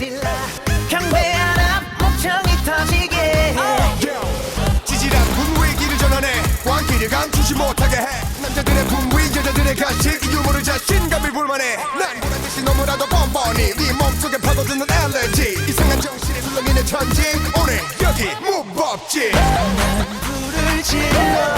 질러 경배 하나 목청이 터지게 지질한 분위기를 길을 전환해 광기를 감추지 못하게 해 남자들의 분위 여자들의 가식 이 유머를 자신감이 불만해 난 보란듯이 너무나도 뻔뻔히 네 몸속에 파고드는 알레르기 이상한 정신에 굴렁이는 천지 오늘 여기 무법지 불을 질러